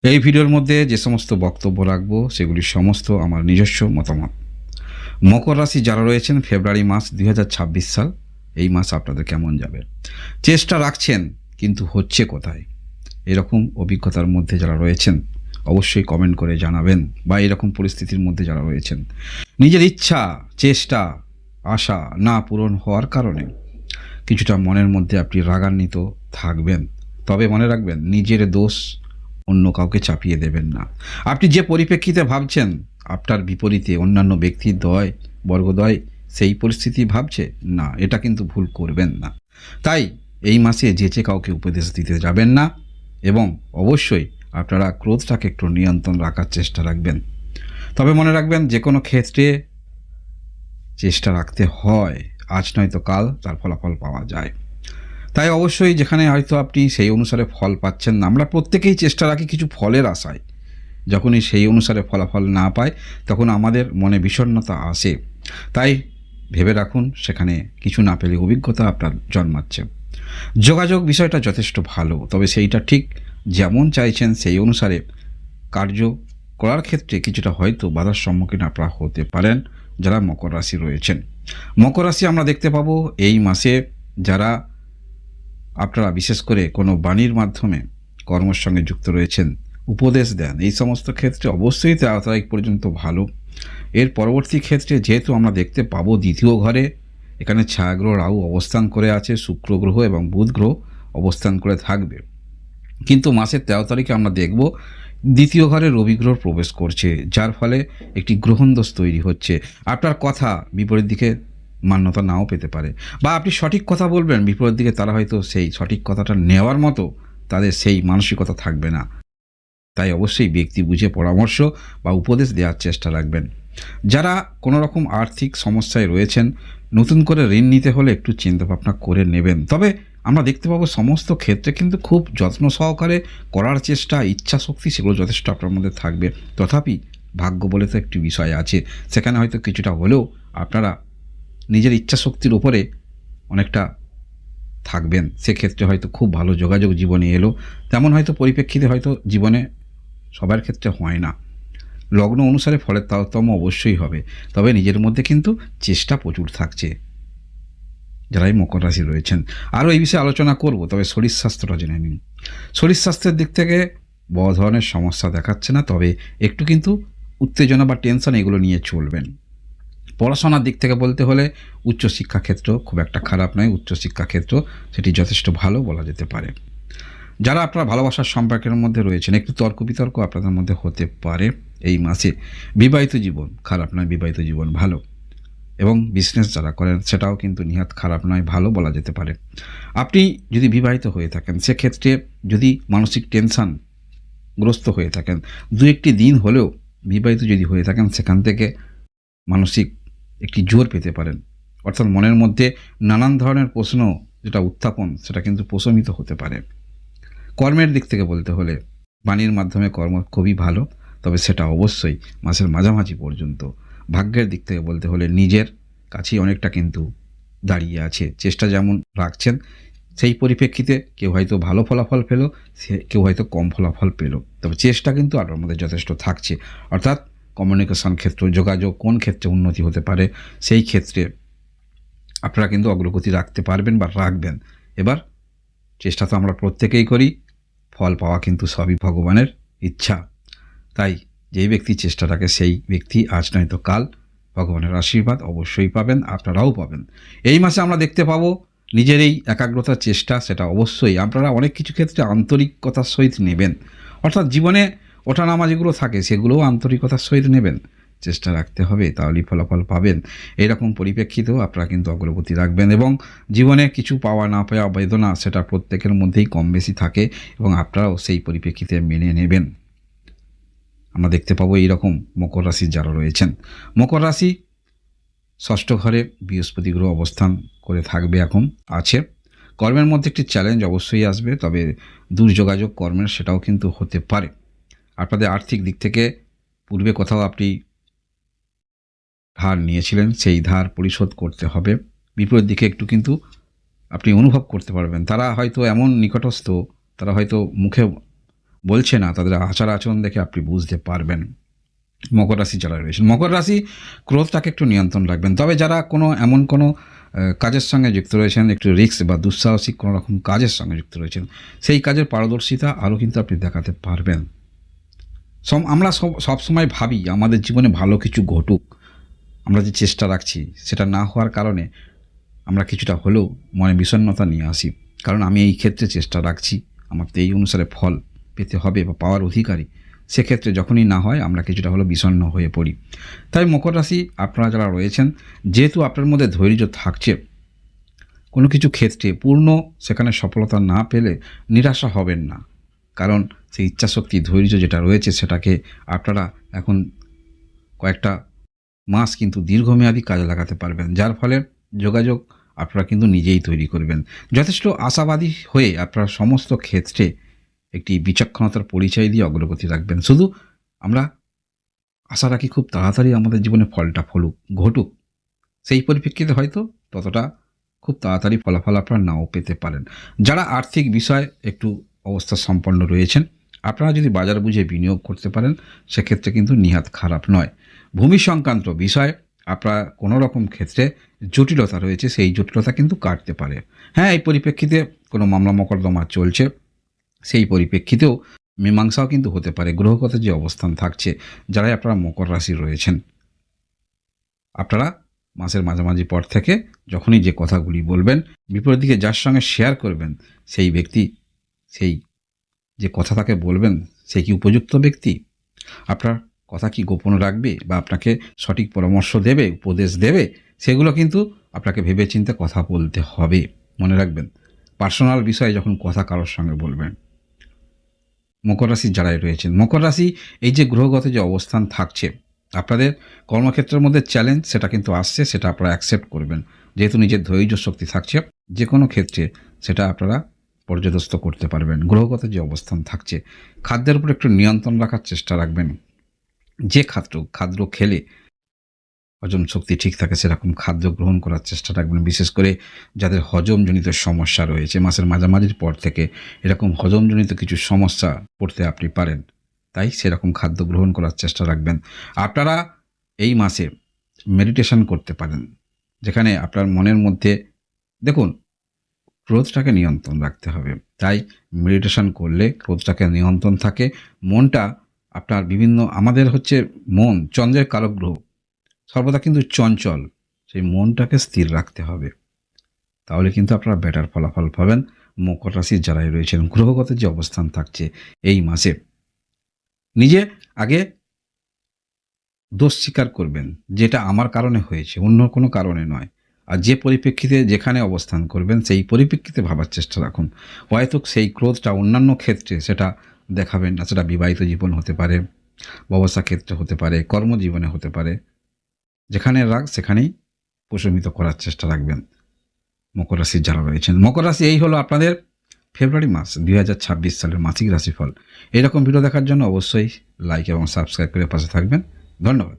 এই ভিডিওর মধ্যে যে সমস্ত বক্তব্য রাখবো সেগুলি সমস্ত আমার নিজস্ব মতামত। মকর রাশি যারা রয়েছেন ফেব্রুয়ারি মাস 2026 সাল, এই মাস আপনাদের কেমন যাবে? চেষ্টা রাখছেন কিন্তু হচ্ছে কোথায়? এরকম অভিজ্ঞতার মধ্যে যারা রয়েছেন অবশ্যই কমেন্ট করে জানাবেন, বা এরকম পরিস্থিতির মধ্যে যারা রয়েছেন নিজের ইচ্ছা, চেষ্টা, আশা না পূরণ হওয়ার কারণে কিছুটা মনের মধ্যে আপনি রাগান্বিত থাকবেন। তবে মনে রাখবেন, নিজের দোষ অন্য কাউকে চাপিয়ে দেবেন না। আপনি যে পরিপ্রেক্ষিতে ভাবছেন আপনার বিপরীতে অন্যান্য ব্যক্তির বর্গদ্বয় সেই পরিস্থিতি ভাবছে না, এটা কিন্তু ভুল করবেন না। তাই এই মাসে যে কাউকে উপদেশ দিতে যাবেন না, এবং অবশ্যই আপনারা ক্রোধটাকে একটু নিয়ন্ত্রণ রাখার চেষ্টা রাখবেন। তবে মনে রাখবেন, যে কোনো ক্ষেত্রে চেষ্টা রাখতে হয়, আজ নয়তো কাল তার ফলাফল পাওয়া যায়। তাই অবশ্যই যেখানে হয়তো আপনি সেই অনুসারে ফল পাচ্ছেন না, আমরা প্রত্যেকেই চেষ্টা রাখি কিছু ফলের আশায়। যখনই সেই অনুসারে ফলাফল না পায় তখন আমাদের মনে বিষণ্ণতা আসে। তাই ভেবে রাখুন, সেখানে কিছু না পেলে অভিজ্ঞতা আপনার জন্মাচ্ছে। যোগাযোগ বিষয়টা যথেষ্ট ভালো, তবে সেইটা ঠিক যেমন চাইছেন সেই অনুসারে কার্য করার ক্ষেত্রে কিছুটা হয়তো বাধার সম্মুখীন আপনারা হতে পারেন যারা মকর রাশি রয়েছেন। মকর রাশি আমরা দেখতে পাবো এই মাসে যারা আপনারা বিশেষ করে কোনো বাণীর মাধ্যমে কর্মের সঙ্গে যুক্ত রয়েছেন, উপদেশ দেন, এই সমস্ত ক্ষেত্রে অবশ্যই 13 তারিখ পর্যন্ত ভালো। এর পরবর্তী ক্ষেত্রে যেহেতু আমরা দেখতে পাবো দ্বিতীয় ঘরে এখানে ছায়াগ্রহ রাহু অবস্থান করে আছে, শুক্র গ্রহ এবং বুধ গ্রহ অবস্থান করে থাকবে। কিন্তু মাসের 13 তারিখে আমরা দেখব দ্বিতীয় ঘরে রবি গ্রহ প্রবেশ করছে, যার ফলে একটি গ্রহণদোষ তৈরি হচ্ছে। আপনার কথা বিপরীত দিকে মান্যতা নাও পেতে পারে, বা আপনি সঠিক কথা বলবেন, বিপরীত দিকে তারা হয়তো সেই সঠিক কথাটা নেওয়ার মতো তাদের সেই মানসিকতা থাকবে না। তাই অবশ্যই ব্যক্তি বুঝে পরামর্শ বা উপদেশ দেওয়ার চেষ্টা রাখবেন। যারা কোনো রকম আর্থিক সমস্যায় রয়েছেন, নতুন করে ঋণ নিতে হলে একটু চিন্তাভাবনা করে নেবেন। তবে আমরা দেখতে পাবো সমস্ত ক্ষেত্রে কিন্তু খুব যত্ন সহকারে করার চেষ্টা, ইচ্ছা শক্তি সেগুলো যথেষ্ট আপনার মধ্যে থাকবে। তথাপি ভাগ্য বলে তো একটি বিষয় আছে, সেখানে হয়তো কিছুটা হলেও আপনারা নিজের ইচ্ছা শক্তির উপরে অনেকটা থাকবেন। সেক্ষেত্রে হয়তো খুব ভালো যোগাযোগ জীবনে এলো, তেমন হয়তো পরিপ্রেক্ষিতে হয়তো জীবনে সবার ক্ষেত্রে হয় না। লগ্ন অনুসারে ফলের তারতম্য অবশ্যই হবে, তবে নিজের মধ্যে কিন্তু চেষ্টা প্রচুর থাকছে যারাই মকর রাশি রয়েছেন। আরও এই বিষয়ে আলোচনা করব, তবে শরীর স্বাস্থ্যটা জেনে নিন। শরীর স্বাস্থ্যের দিক থেকে বড় ধরনের সমস্যা দেখাচ্ছে না, তবে একটু কিন্তু উত্তেজনা বা টেনশন এগুলো নিয়ে চলবেন। পড়াশোনার দিক থেকে বলতে হলে উচ্চশিক্ষা ক্ষেত্র খুব একটা খারাপ নয়, উচ্চশিক্ষা ক্ষেত্র সেটি যথেষ্ট ভালো বলা যেতে পারে। যারা আপনারা ভালোবাসার সম্পর্কের মধ্যে রয়েছেন, একটু তর্ক বিতর্ক আপনাদের মধ্যে হতে পারে এই মাসে। বিবাহিত জীবন খারাপ নয়, বিবাহিত জীবন ভালো। এবং বিজনেস যারা করেন সেটাও কিন্তু নিহাত খারাপ নয়, ভালো বলা যেতে পারে। আপনি যদি বিবাহিত হয়ে থাকেন, সেক্ষেত্রে যদি মানসিক টেনশনগ্রস্ত হয়ে থাকেন, দু একটি দিন হলেও বিবাহিত যদি হয়ে থাকেন সেখান থেকে মানসিক একটি জোর পেতে পারেন। অর্থাৎ মনের মধ্যে নানান ধরনের প্রশ্ন যেটা উত্থাপন, সেটা কিন্তু প্রশমিত হতে পারে। কর্মের দিক থেকে বলতে হলে বাণীর মাধ্যমে কর্ম খুবই ভালো, তবে সেটা অবশ্যই মাসের মাঝামাঝি পর্যন্ত। ভাগ্যের দিক থেকে বলতে হলে নিজের কাছেই অনেকটা কিন্তু দাঁড়িয়ে আছে। চেষ্টা যেমন রাখছেন সেই পরিপ্রেক্ষিতে কেউ হয়তো ভালো ফলাফল পেল, কেউ হয়তো কম ফলাফল পেল, তবে চেষ্টা কিন্তু আপনার মধ্যে যথেষ্ট থাকছে। অর্থাৎ কমিউনিকেশন ক্ষেত্র, যোগাযোগ কোন ক্ষেত্রে উন্নতি হতে পারে সেই ক্ষেত্রে আপনারা কিন্তু অগ্রগতি রাখতে পারবেন বা রাখবেন। এবার চেষ্টা তো আমরা প্রত্যেকেই করি, ফল পাওয়া কিন্তু সবই ভগবানের ইচ্ছা। তাই যেই ব্যক্তি চেষ্টা রাখে সেই ব্যক্তি আজ নয়তো কাল ভগবানের আশীর্বাদ অবশ্যই পাবেন, আপনারাও পাবেন। এই মাসে আমরা দেখতে পাবো নিজের এই একাগ্রতার চেষ্টা, সেটা অবশ্যই আপনারা অনেক কিছু ক্ষেত্রে আন্তরিকতার সহিত নেবেন। অর্থাৎ জীবনে ওঠানামা যেগুলো থাকে সেগুলোও আন্তরিকতার সহিত নেবেন, চেষ্টা রাখতে হবে, তাহলেই ফলাফল পাবেন। এইরকম পরিপ্রেক্ষিতেও আপনারা কিন্তু অগ্রগতি রাখবেন, এবং জীবনে কিছু পাওয়া না পাওয়া বেদনা সেটা প্রত্যেকের মধ্যেই কম বেশি থাকে, এবং আপনারাও সেই পরিপ্রেক্ষিতে মেনে নেবেন। আমরা দেখতে পাবো এইরকম মকর রাশির যারা রয়েছেন। মকর রাশি ষষ্ঠ ঘরে বৃহস্পতি গ্রহ অবস্থান করে থাকবে, এখন আছে। কর্মের মধ্যে একটি চ্যালেঞ্জ অবশ্যই আসবে, তবে দুর্যোগাযোগ কর্মের সেটাও কিন্তু হতে পারে। আপনাদের আর্থিক দিক থেকে পূর্বে কোথাও আপনি ধার নিয়েছিলেন, সেই ধার পরিশোধ করতে হবে। বিপরীত দিকে একটু কিন্তু আপনি অনুভব করতে পারবেন, তারা হয়তো এমন নিকটস্থ, তারা হয়তো মুখে বলছে না, তাদের আচার আচরণ দেখে আপনি বুঝতে পারবেন। মকর রাশি যারা রয়েছেন, মকর রাশি ক্রোধটাকে একটু নিয়ন্ত্রণ রাখবেন। তবে যারা এমন কোনো কাজের সঙ্গে যুক্ত রয়েছেন, একটু রিস্ক বা দুঃসাহসিক কোনো রকম কাজের সঙ্গে যুক্ত রয়েছেন, সেই কাজের পারদর্শিতা আরও কিন্তু আপনি দেখাতে পারবেন। আমরা সবসময় ভাবি আমাদের জীবনে ভালো কিছু ঘটুক, আমরা যে চেষ্টা রাখছি সেটা না হওয়ার কারণে আমরা কিছুটা হলেও মনে বিষণ্ণতা নিয়ে আসি, কারণ আমি এই ক্ষেত্রে চেষ্টা রাখছি, আমার তো এই অনুসারে ফল পেতে হবে বা পাওয়ার অধিকারী, সেক্ষেত্রে যখনই না হয় আমরা কিছুটা হলেও বিষণ্ণ হয়ে পড়ি। তাই মকর রাশি আপনারা যারা রয়েছেন, যেহেতু আপনার মধ্যে ধৈর্য থাকছে, কোনো কিছু ক্ষেত্রে পূর্ণ সেখানে সফলতা না পেলে নিরাশা হবেন না, কারণ সেই ইচ্ছাশক্তি ধৈর্য যেটা রয়েছে সেটাকে আপনারা এখন কয়েকটা মাস কিন্তু দীর্ঘমেয়াদী কাজে লাগাতে পারবেন, যার ফলে যোগাযোগ আপনারা কিন্তু নিজেই তৈরি করবেন। যথেষ্ট আশাবাদী হয়ে আপনারা সমস্ত ক্ষেত্রে একটি বিচক্ষণতার পরিচয় দিয়ে অগ্রগতি রাখবেন। শুধু আমরা আশা রাখি খুব তাড়াতাড়ি আমাদের জীবনে ফলটা ঘটুক, সেই পরিপ্রেক্ষিতে হয়তো ততটা খুব তাড়াতাড়ি ফলাফল আপনারা নাও পেতে পারেন। যারা আর্থিক বিষয় একটু অবস্থা সম্পন্ন রয়েছেন, আপনারা যদি বাজার বুঝে বিনিয়োগ করতে পারেন সেক্ষেত্রে কিন্তু নিহাত খারাপ নয়। ভূমি সংক্রান্ত বিষয় আপনার কোনো রকম ক্ষেত্রে জটিলতা রয়েছে, সেই জটিলতা কিন্তু কাটতে পারে। হ্যাঁ, এই পরিপ্রেক্ষিতে কোনো মামলা মোকদ্দমা চলছে, সেই পরিপ্রেক্ষিতেও মীমাংসাও কিন্তু হতে পারে। গ্রহগত যে অবস্থান থাকছে, যারাই আপনারা মকর রাশি রয়েছেন, আপনারা মাসের মাঝামাঝি পর থেকে যখনই যে কথাগুলি বলবেন, বিপরীত দিকে যার সঙ্গে শেয়ার করবেন সেই ব্যক্তি, সেই যে কথা তাকে বলবেন সে কি উপযুক্ত ব্যক্তি, আপনার কথা কি গোপন রাখবে বা আপনাকে সঠিক পরামর্শ দেবে, উপদেশ দেবে, সেগুলো কিন্তু আপনাকে ভেবেচিন্তে কথা বলতে হবে। মনে রাখবেন, পার্সোনাল বিষয়ে যখন কথা কারোর সঙ্গে বলবেন। মকর রাশি যারাই রয়েছেন, মকর রাশি এই যে গ্রহগত যে অবস্থান থাকছে, আপনাদের কর্মক্ষেত্রের মধ্যে চ্যালেঞ্জ সেটা কিন্তু আসছে, সেটা আপনারা অ্যাকসেপ্ট করবেন। যেহেতু নিজের ধৈর্য শক্তি থাকছে, যে কোনো ক্ষেত্রে সেটা আপনারা পর্যদস্ত করতে পারবেন। গ্রহগত যে অবস্থান থাকছে, খাদ্যের উপর একটু নিয়ন্ত্রণ রাখার চেষ্টা রাখবেন। যে খাদ্য খেলে হজম শক্তি ঠিক থাকে সেরকম খাদ্য গ্রহণ করার চেষ্টা রাখবেন। বিশেষ করে যাদের হজমজনিত সমস্যা রয়েছে, মাসের মাঝামাঝির পর থেকে এরকম হজমজনিত কিছু সমস্যা পড়তে আপনি পারেন, তাই সেরকম খাদ্য গ্রহণ করার চেষ্টা রাখবেন। আপনারা এই মাসে মেডিটেশন করতে পারেন, যেখানে আপনার মনের মধ্যে দেখুন ক্রোধটাকে নিয়ন্ত্রণ রাখতে হবে, তাই মেডিটেশন করলে ক্রোধটাকে নিয়ন্ত্রণ থাকে। মনটা আপনার আমাদের হচ্ছে মন চন্দ্রের কারক গ্রহ, সর্বদা কিন্তু চঞ্চল, সেই মনটাকে স্থির রাখতে হবে, তাহলে কিন্তু আপনারা বেটার ফলাফল পাবেন। মকর রাশির যারাই রয়েছেন, গ্রহগত যে অবস্থান থাকছে এই মাসে, নিজে আগে দোষ স্বীকার করবেন, যেটা আমার কারণে হয়েছে, অন্য কোনো কারণে নয়। আর যে পরিপ্রেক্ষিতে যেখানে অবস্থান করবেন সেই পরিপ্রেক্ষিতে ভাবার চেষ্টা রাখুন। হয়তো সেই ক্রোধটা অন্যান্য ক্ষেত্রে সেটা দেখাবেন না, সেটা বিবাহিত জীবন হতে পারে, ব্যবসা ক্ষেত্রে হতে পারে, কর্মজীবনে হতে পারে, যেখানে রাগ সেখানেই প্রশমিত করার চেষ্টা রাখবেন। মকর রাশির যারা রয়েছেন, মকর রাশি এই হলো আপনাদের ফেব্রুয়ারি মাস 2026 সালের মাসিক রাশিফল। এরকম ভিডিও দেখার জন্য অবশ্যই লাইক এবং সাবস্ক্রাইব করে পাশে থাকবেন। ধন্যবাদ।